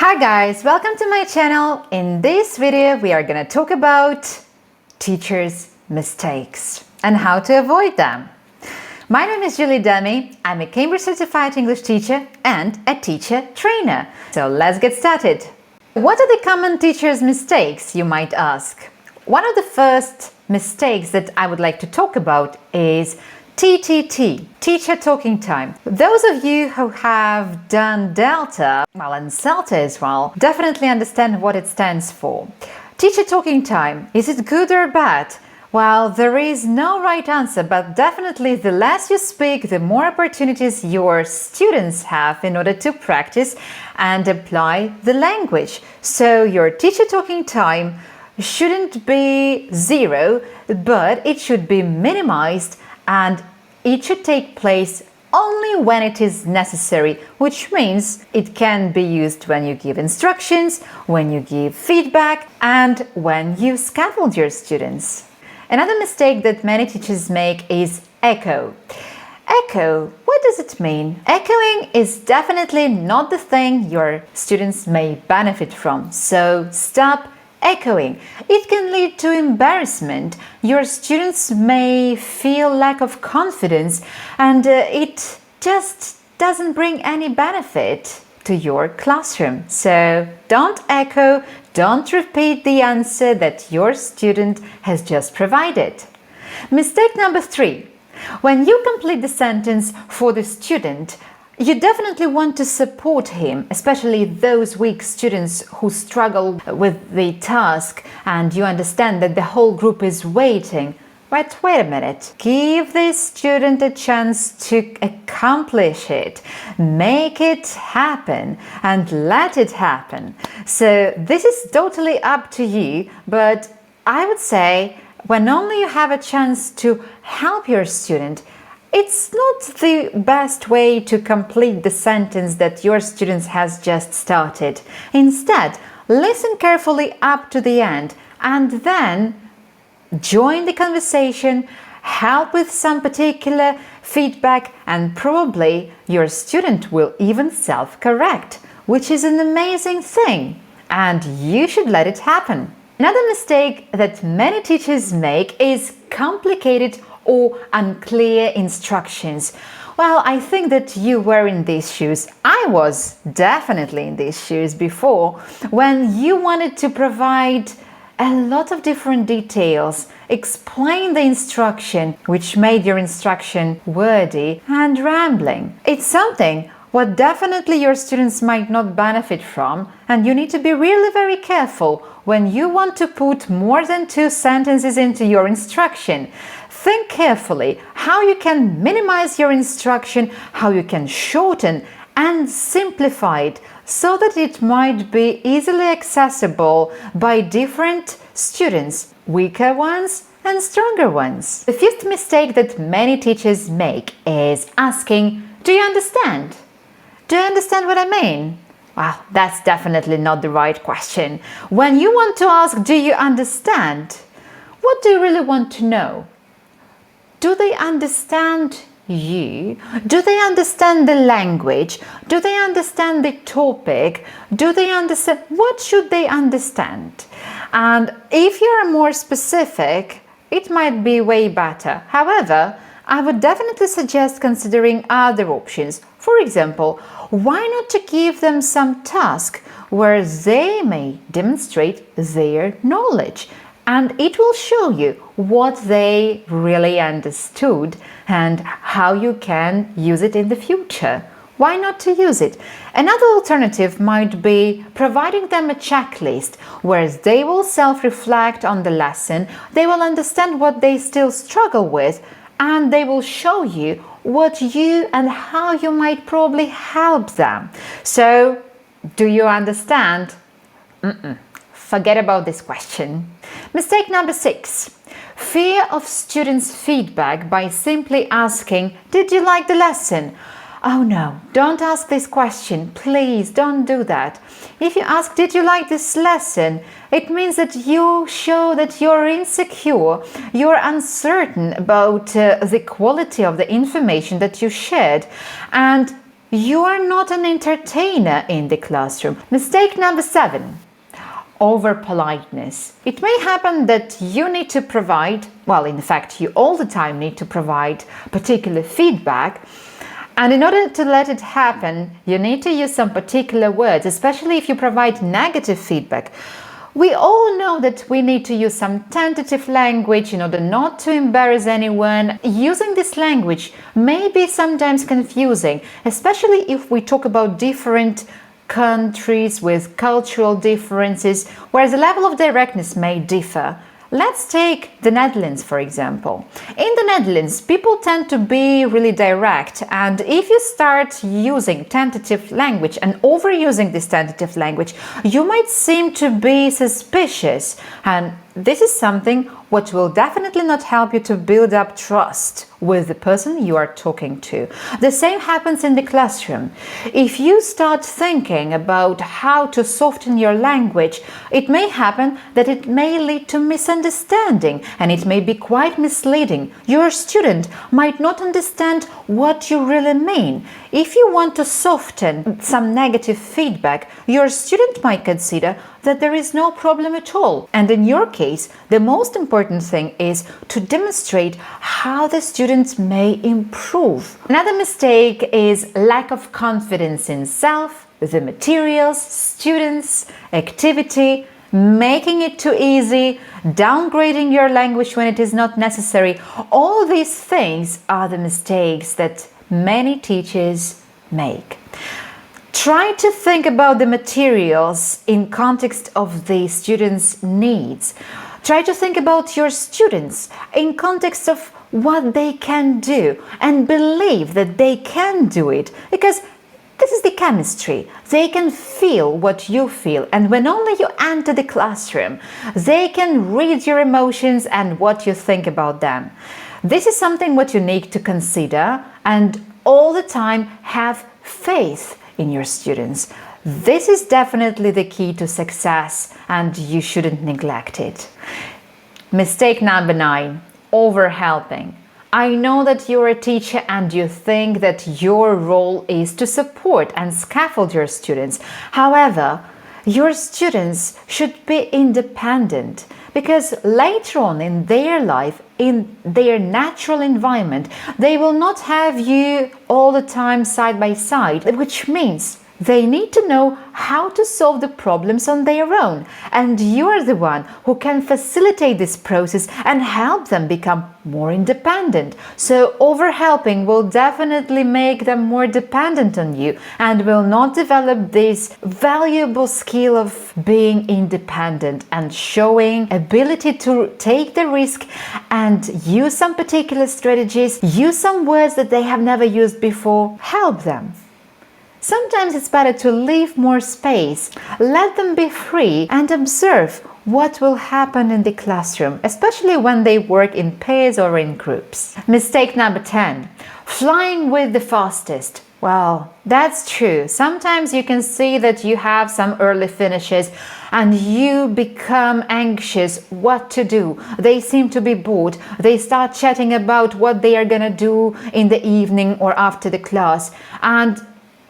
Hi guys, welcome to my channel. In this video we are gonna talk about teachers' mistakes and how to avoid them. My name is Julie Demi. I'm a Cambridge certified English teacher and a teacher trainer. So let's get started. What are the common teachers' mistakes, you might ask? One of the first mistakes that I would like to talk about is TTT, teacher talking time. Those of you who have done Delta, and CELTA as well, definitely understand what it stands for. Teacher talking time, is it good or bad? Well, there is no right answer, but definitely the less you speak, the more opportunities your students have in order to practice and apply the language. So your teacher talking time shouldn't be zero, but it should be minimized, and it should take place only when it is necessary, which means it can be used when you give instructions, when you give feedback, and when you scaffold your students. Another mistake that many teachers make is echo. Echo, what does it mean? Echoing is definitely not the thing your students may benefit from, so stop echoing. It can lead to embarrassment. Your students may feel lack of confidence, and it just doesn't bring any benefit to your classroom. So don't echo, don't repeat the answer that your student has just provided. Mistake number 3. When you complete the sentence for the student, you definitely want to support him, especially those weak students who struggle with the task and you understand that the whole group is waiting. But wait a minute, give this student a chance to accomplish it, make it happen and let it happen. So this is totally up to you, but I would say when only you have a chance to help your student, it's not the best way to complete the sentence that your student has just started. Instead, listen carefully up to the end and then join the conversation, help with some particular feedback, and probably your student will even self-correct, which is an amazing thing, and you should let it happen. Another mistake that many teachers make is complicated or unclear instructions. Well, I think that you were in these shoes. I was definitely in these shoes before, when you wanted to provide a lot of different details, explain the instruction, which made your instruction wordy and rambling. It's something what definitely your students might not benefit from, and you need to be really very careful when you want to put more than 2 sentences into your instruction. Think carefully how you can minimize your instruction, how you can shorten and simplify it so that it might be easily accessible by different students, weaker ones and stronger ones. The 5th mistake that many teachers make is asking, "Do you understand? Do you understand what I mean?" Well, that's definitely not the right question. When you want to ask, "Do you understand?" what do you really want to know? Do they understand you? Do they understand the language? Do they understand the topic? Do they understand? What should they understand? And if you're more specific, it might be way better. However, I would definitely suggest considering other options. For example, why not to give them some task where they may demonstrate their knowledge, and it will show you what they really understood and how you can use it in the future. Why not to use it? Another alternative might be providing them a checklist where they will self-reflect on the lesson, they will understand what they still struggle with, and they will show you what you and how you might probably help them. So, do you understand? Forget about this question. Mistake number 6. Fear of students' feedback by simply asking, "Did you like the lesson?" Oh no, don't ask this question. Please don't do that. If you ask, "Did you like this lesson?" it means that you show that you're insecure, you're uncertain about the quality of the information that you shared, and You are not an entertainer in the classroom. Mistake number 7. Over politeness. It may happen that you need to provide, well, in fact, you all the time need to provide particular feedback. And in order to let it happen, you need to use some particular words, especially if you provide negative feedback. We all know that we need to use some tentative language in order not to embarrass anyone. Using this language may be sometimes confusing, especially if we talk about different countries with cultural differences, where the level of directness may differ. Let's take the Netherlands, for example. In the Netherlands, people tend to be really direct, and if you start using tentative language and overusing this tentative language, you might seem to be suspicious, and this is something which will definitely not help you to build up trust with the person you are talking to. The same happens in the classroom. If you start thinking about how to soften your language, it may happen that it may lead to misunderstanding, and it may be quite misleading. Your student might not understand what you really mean. If you want to soften some negative feedback, your student might consider that there is no problem at all. And in your case, the most important thing is to demonstrate how the students may improve. Another mistake is lack of confidence in self, the materials, students, activity, making it too easy, downgrading your language when it is not necessary. All these things are the mistakes that many teachers make. Try to think about the materials in context of the students' needs. Try to think about your students in context of what they can do and believe that they can do it, because this is the chemistry. They can feel what you feel, and when only you enter the classroom, they can read your emotions and what you think about them. This is something what you need to consider, and all the time have faith in your students. This is definitely the key to success, and you shouldn't neglect it. Mistake number 9, overhelping. I know that you're a teacher and you think that your role is to support and scaffold your students. However, your students should be independent, because later on in their life, in their natural environment, they will not have you all the time side by side, which means they need to know how to solve the problems on their own, and you are the one who can facilitate this process and help them become more independent. So overhelping will definitely make them more dependent on you and will not develop this valuable skill of being independent and showing ability to take the risk and use some particular strategies, use some words that they have never used before. Help them. Sometimes it's better to leave more space, let them be free, and observe what will happen in the classroom, especially when they work in pairs or in groups. Mistake number 10, flying with the fastest. Well, that's true. Sometimes you can see that you have some early finishes and you become anxious what to do. They seem to be bored. They start chatting about what they are gonna do in the evening or after the class. And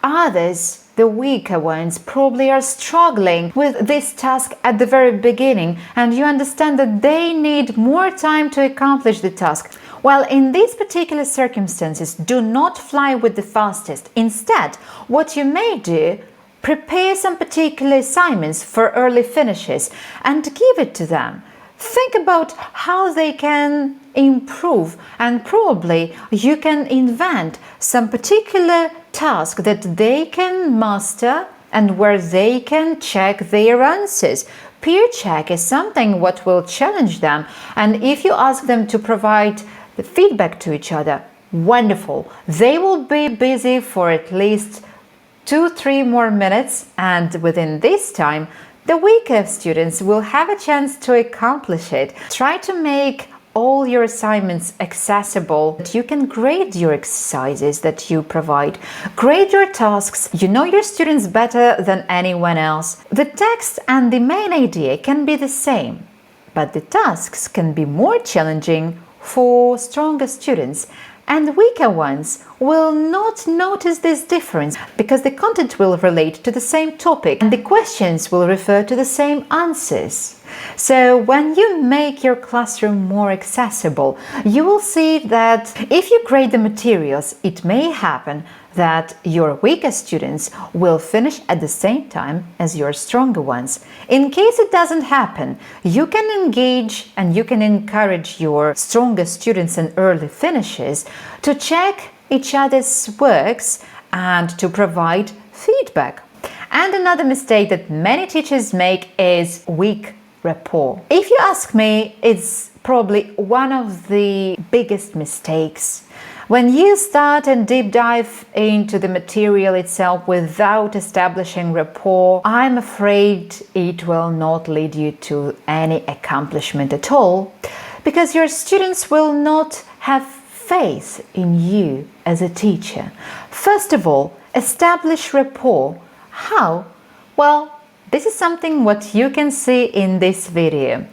others, the weaker ones, probably are struggling with this task at the very beginning, and you understand that they need more time to accomplish the task. Well, in these particular circumstances, do not fly with the fastest. Instead, what you may do, prepare some particular assignments for early finishes and give it to them. Think about how they can improve, and probably you can invent some particular task that they can master and where they can check their answers. Peer check is something what will challenge them, and if you ask them to provide the feedback to each other, wonderful. They will be busy for at least 2-3 more minutes, and within this time the weaker students will have a chance to accomplish it. Try to make all your assignments accessible, that you can grade your exercises that you provide. Grade your tasks. You know your students better than anyone else. The text and the main idea can be the same, but the tasks can be more challenging for stronger students. and weaker ones will not notice this difference because the content will relate to the same topic and the questions will refer to the same answers. So when you make your classroom more accessible, you will see that if you grade the materials, it may happen that your weaker students will finish at the same time as your stronger ones. In case it doesn't happen, you can engage and you can encourage your stronger students and early finishers to check each other's works and to provide feedback. And another mistake that many teachers make is weak rapport. If you ask me, it's probably one of the biggest mistakes. When you start and deep dive into the material itself without establishing rapport, I'm afraid it will not lead you to any accomplishment at all, because your students will not have faith in you as a teacher. First of all, establish rapport. How? Well, this is something what you can see in this video.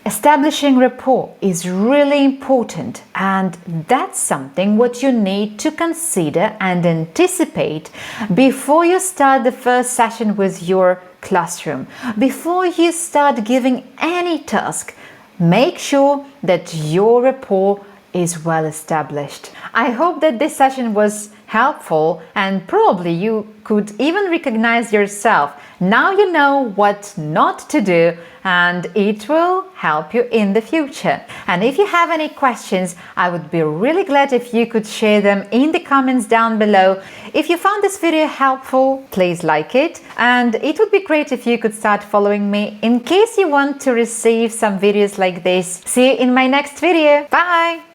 Establishing rapport is really important, and that's something what you need to consider and anticipate before you start the first session with your classroom. Before you start giving any task, make sure that your rapport is well established. I hope that this session was helpful and probably you could even recognize yourself. Now you know what not to do and it will help you in the future. And if you have any questions, I would be really glad if you could share them in the comments down below. If you found this video helpful, please like it, and it would be great if you could start following me in case you want to receive some videos like this. See you in my next video. Bye!